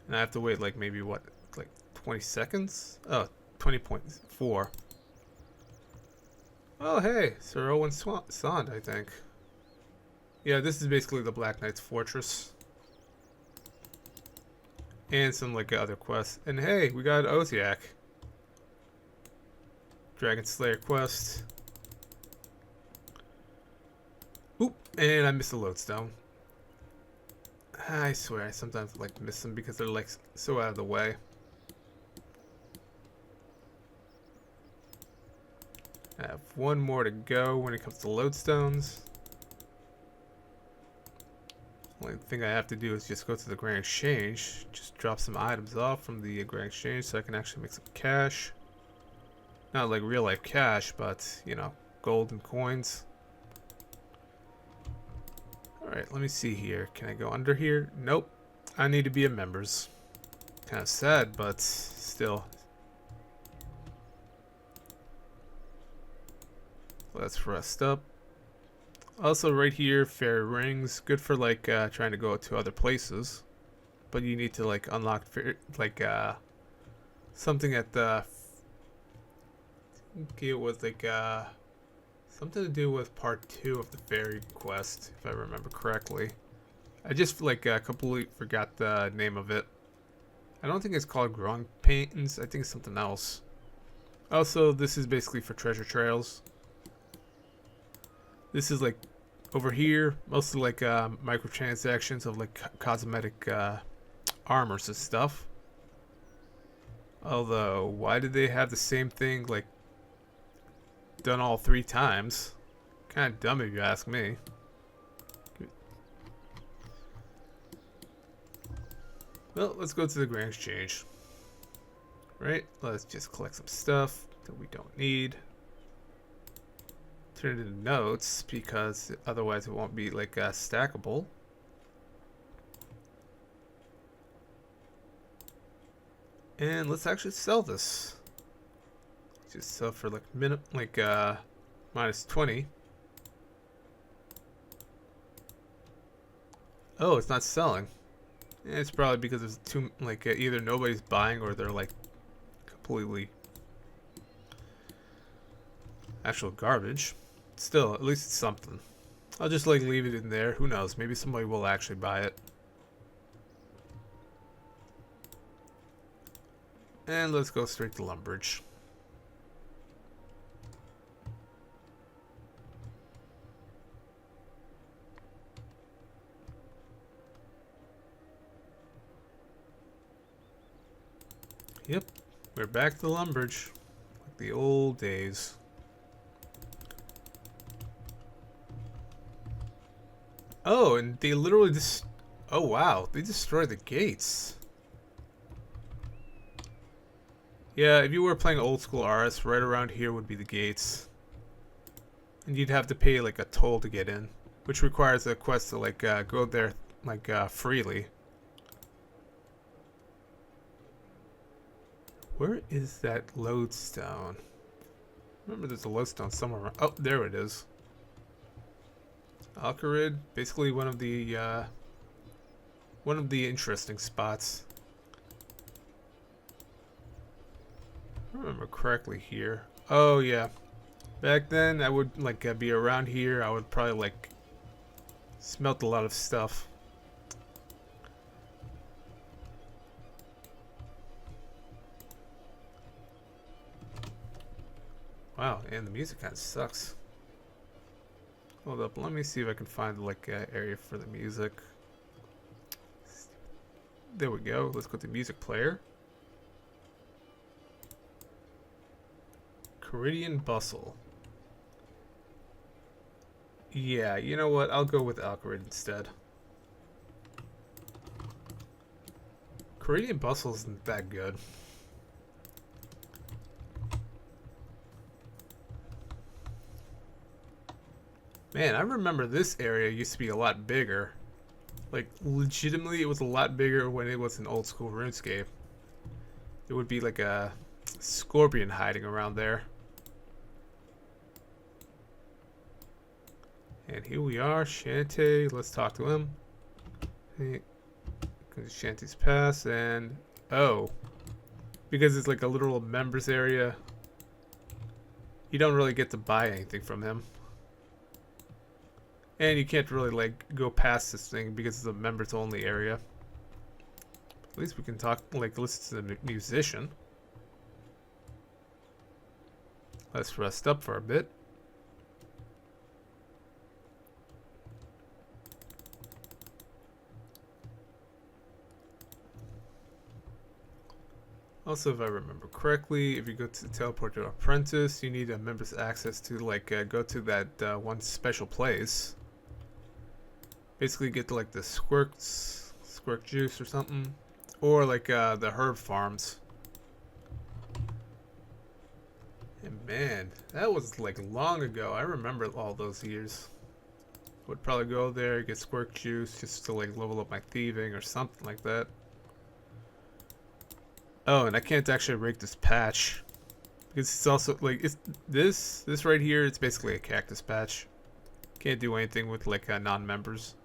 And I have to wait like maybe what, like 20 seconds? Oh, 20.4. Oh hey, Sir Owen Sand, I think. Yeah, this is basically the Black Knight's fortress. And some like other quests. And hey, we got Oziak. Dragon Slayer quest. Oop, and I missed a lodestone. I swear, I sometimes like miss them because they're like so out of the way. I have one more to go when it comes to lodestones. Only thing I have to do is just go to the Grand Exchange, just drop some items off from the Grand Exchange so I can actually make some cash. Not like real life cash, but you know, gold and coins. Alright, let me see here. Can I go under here? Nope. I need to be a members. Kind of sad, but still. Let's rest up. Also right here, fairy rings. Good for like trying to go to other places. but you need to like unlock like something at the. I think it was like something to do with part 2 of the fairy quest, if I remember correctly. I just like completely forgot the name of it. I don't think it's called growing pains. I think it's something else. Also, this is basically for treasure trails. This is like over here, mostly like microtransactions of like cosmetic armors and stuff. Although, why did they have the same thing like done all 3 times? Kind of dumb if you ask me. Well, let's go to the Grand Exchange. Right? Let's just collect some stuff that we don't need. Turn it into notes because otherwise it won't be like stackable. And let's actually sell this. Just sell for like minus 20. Oh, it's not selling. It's probably because there's too like either nobody's buying or they're like completely actual garbage. Still, at least it's something. I'll just like leave it in there. Who knows? Maybe somebody will actually buy it. And let's go straight to Lumbridge. Yep, we're back to Lumbridge, like the old days. Oh, and they literally just... Oh, wow. They destroyed the gates. Yeah, if you were playing old school RS, right around here would be the gates. And you'd have to pay, like, a toll to get in. Which requires a quest to, like, go there, like, freely. Where is that lodestone? Remember there's a lodestone somewhere around. Oh, there it is. Alcarid, basically one of the interesting spots. If I remember correctly here. Oh yeah, back then I would like be around here. I would probably like smelt a lot of stuff. Wow, and the music kind of sucks. Hold up, let me see if I can find like an area for the music. There we go. Let's go to music player. Caridian Bustle. Yeah, you know what? I'll go with Alcarid instead. Caridian Bustle isn't that good. Man, I remember this area used to be a lot bigger. Like, legitimately, it was a lot bigger when it was an old school RuneScape. It would be like a scorpion hiding around there. And here we are, Shantae. Let's talk to him. Hey, Shantae's pass, and... Oh. Because it's like a literal members area, you don't really get to buy anything from him. And you can't really like go past this thing because it's a members only area. At least we can talk, like listen to the musician. Let's rest up for a bit. Also, if I remember correctly, if you go to teleport to apprentice, you need a member's access to like go to that one special place. Basically get to like the squirt juice or something, or like the herb farms. And man, that was like long ago. I remember all those years. Would probably go there, get squirt juice just to like level up my thieving or something like that. Oh, and I can't actually rake this patch because it's also like it's this right here. It's basically a cactus patch. Can't do anything with like non-members.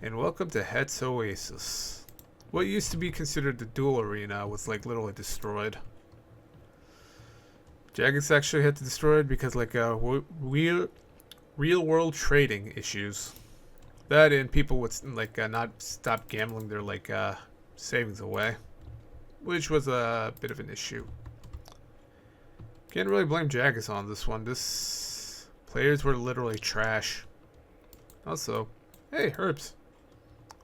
And welcome to Het's Oasis. What used to be considered the duel arena was like literally destroyed. Jagex actually had to destroy it because like real world trading issues. That and people would like not stop gambling their like savings away, which was a bit of an issue. Can't really blame Jagex on this one. This players were literally trash. Also, hey, herbs.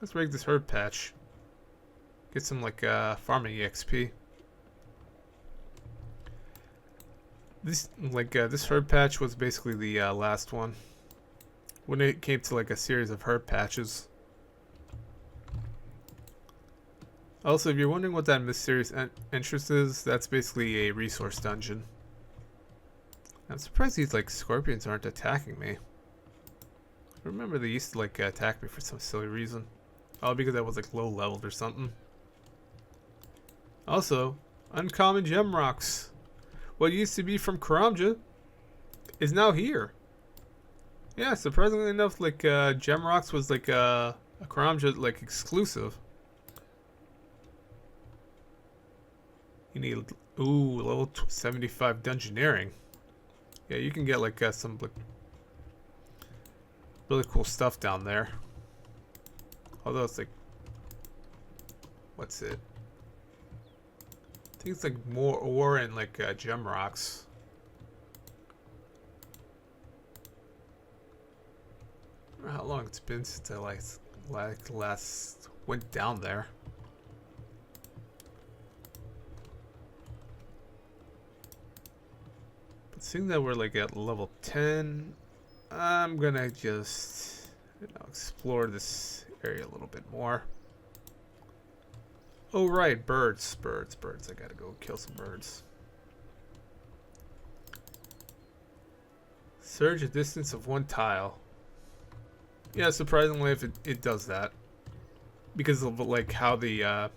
Let's break this herb patch. Get some like farming EXP. This herb patch was basically the last one. When it came to like a series of herb patches. Also, if you're wondering what that mysterious entrance is, that's basically a resource dungeon. I'm surprised these like scorpions aren't attacking me. I remember they used to like attack me for some silly reason. Oh, because I was like low leveled or something. Also, uncommon gem rocks. What used to be from Karamja is now here. Yeah, surprisingly enough, like gem rocks was like a Karamja like exclusive. You need level 75 dungeoneering. Yeah, you can get like some like really cool stuff down there. Although it's like, what's it? I think it's like more ore and like gem rocks. I don't know how long it's been since I last went down there. But seeing that we're like at level 10, I'm gonna just explore this area a little bit more. Oh right, birds. I gotta go kill some birds. Surge a distance of 1 tile. Yeah, surprisingly, if it does that, because of like how the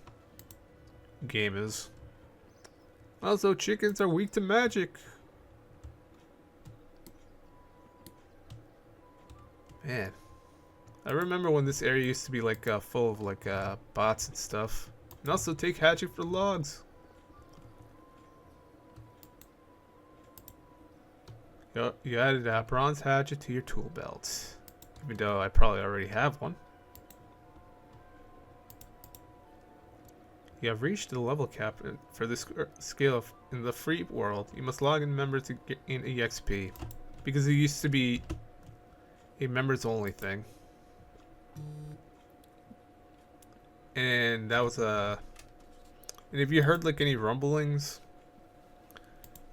game is. Also, chickens are weak to magic. Man, I remember when this area used to be like full of like bots and stuff. And also take hatchet for logs. You added a bronze hatchet to your tool belt. Even though I probably already have one. You have reached the level cap for this skill in the free world. You must log in members to gain EXP. Because it used to be a members only thing. And that was a... And if you heard like any rumblings,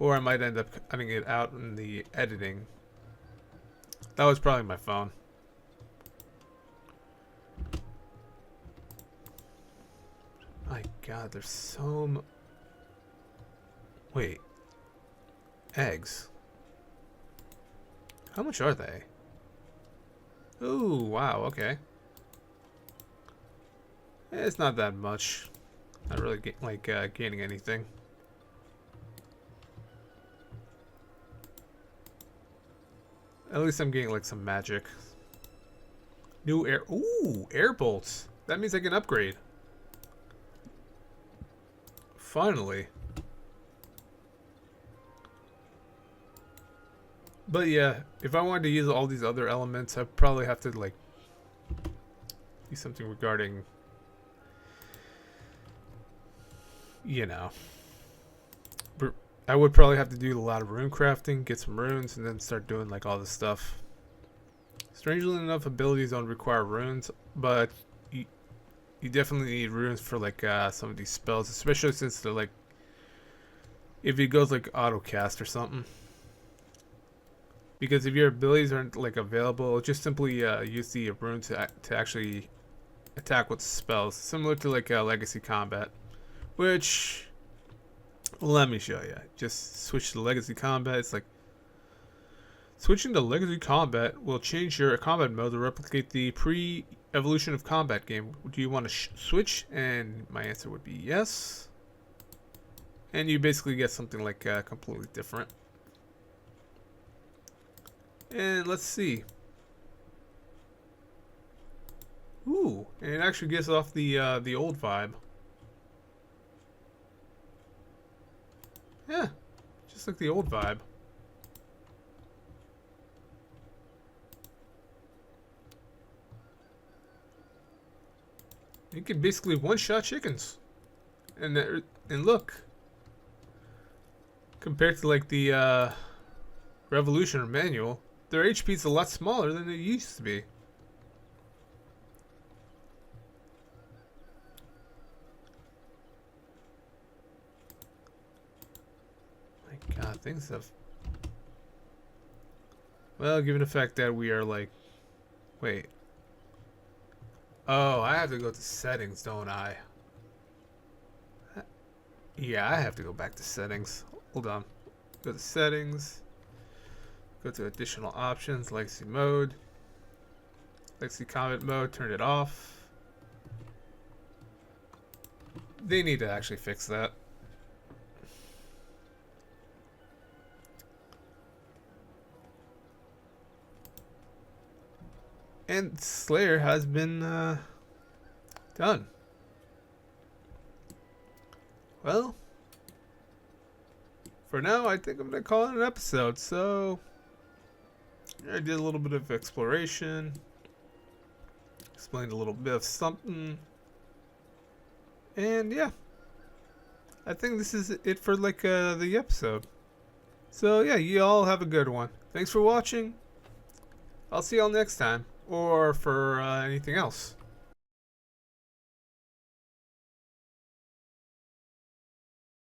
or I might end up cutting it out in the editing, that was probably my phone. My god, there's so Wait. Eggs. How much are they? Ooh, wow, okay. It's not that much. Not really gaining anything. At least I'm getting like some magic. New air. Ooh, air bolts. That means I can upgrade. Finally. But yeah, if I wanted to use all these other elements, I'd probably have to like do something regarding, you know, I would probably have to do a lot of rune crafting, get some runes, and then start doing like all this stuff. Strangely enough, abilities don't require runes, but you definitely need runes for like some of these spells, especially since they're like, if it goes like auto cast or something. Because if your abilities aren't like available, just simply use the rune to actually attack with spells, similar to like legacy combat. Which, let me show you. Just switch to legacy combat. It's like switching to legacy combat will change your combat mode to replicate the pre-evolution of combat game. Do you want to switch? And my answer would be yes. And you basically get something like completely different. And let's see. Ooh, Ooh, and it actually gives off the old vibe. Yeah, just like the old vibe. You can basically one-shot chickens, and look, compared to like the Revolution or Manual, their HP is a lot smaller than it used to be. My God, things have. Well, given the fact that we are like, wait. Oh, I have to go to settings, don't I? Yeah, I have to go back to settings. Hold on. Go to settings. Go to additional options, legacy mode. Legacy combat mode, turn it off. They need to actually fix that. And Slayer has been done. Well, for now, I think I'm going to call it an episode. So, I did a little bit of exploration. Explained a little bit of something. And yeah, I think this is it for like the episode. So yeah, you all have a good one. Thanks for watching. I'll see y'all next time. Or for anything else.